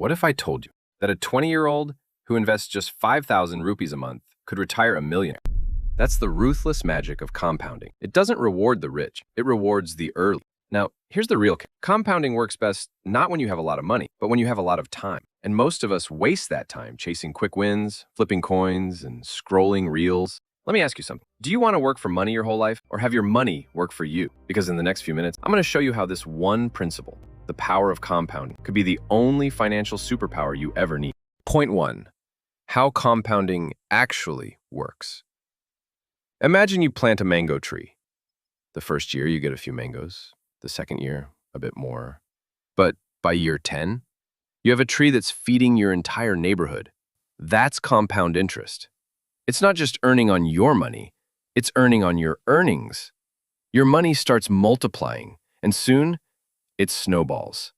What if I told you that a 20-year-old who invests just 5,000 rupees a month could retire a millionaire? That's the ruthless magic of compounding. It doesn't reward the rich, it rewards the early. Now, here's the real kick. Compounding works best not when you have a lot of money, but when you have a lot of time. And most of us waste that time chasing quick wins, flipping coins, and scrolling reels. Let me ask you something. Do you want to work for money your whole life, or have your money work for you? Because in the next few minutes, I'm going to show you how this one principle, the power of compounding, could be the only financial superpower you ever need. Point 1. How compounding actually works. Imagine you plant a mango tree. The first year, you get a few mangoes. The second year, a bit more. But by year 10, you have a tree that's feeding your entire neighborhood. That's compound interest. It's not just earning on your money, it's earning on your earnings. Your money starts multiplying, and soon, it snowballs.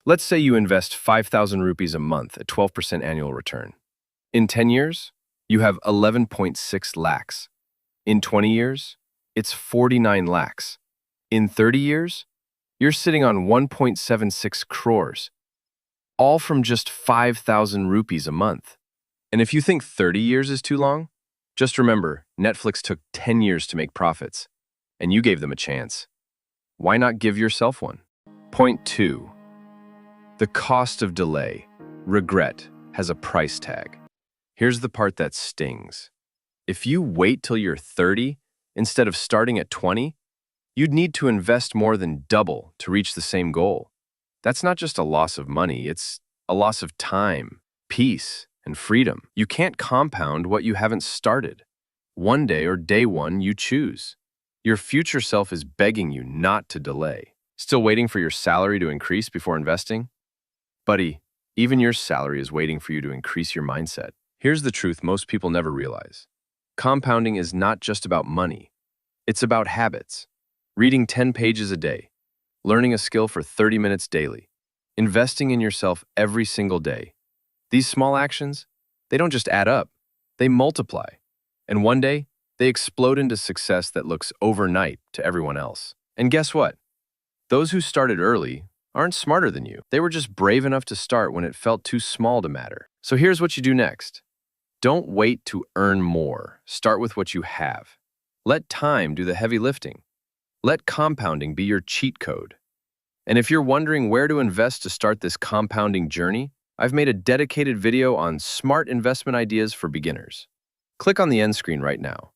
Let's say you invest 5,000 rupees a month at 12% annual return. In 10 years, you have 11.6 lakhs. In 20 years, it's 49 lakhs. In 30 years, you're sitting on 1.76 crores, all from just 5,000 rupees a month. And if you think 30 years is too long, just remember, Netflix took 10 years to make profits, and you gave them a chance. Why not give yourself one? Point 2. The cost of delay, regret, has a price tag. Here's the part that stings. If you wait till you're 30 instead of starting at 20, you'd need to invest more than double to reach the same goal. That's not just a loss of money, it's a loss of time, peace, and freedom. You can't compound what you haven't started. One day or day one, you choose. Your future self is begging you not to delay. Still waiting for your salary to increase before investing? Buddy, even your salary is waiting for you to increase your mindset. Here's the truth most people never realize. Compounding is not just about money. It's about habits. Reading 10 pages a day, learning a skill for 30 minutes daily, investing in yourself every single day. These small actions, they don't just add up, they multiply. And one day, they explode into success that looks overnight to everyone else. And guess what? Those who started early aren't smarter than you. They were just brave enough to start when it felt too small to matter. So here's what you do next. Don't wait to earn more. Start with what you have. Let time do the heavy lifting. Let compounding be your cheat code. And if you're wondering where to invest to start this compounding journey, I've made a dedicated video on smart investment ideas for beginners. Click on the end screen right now.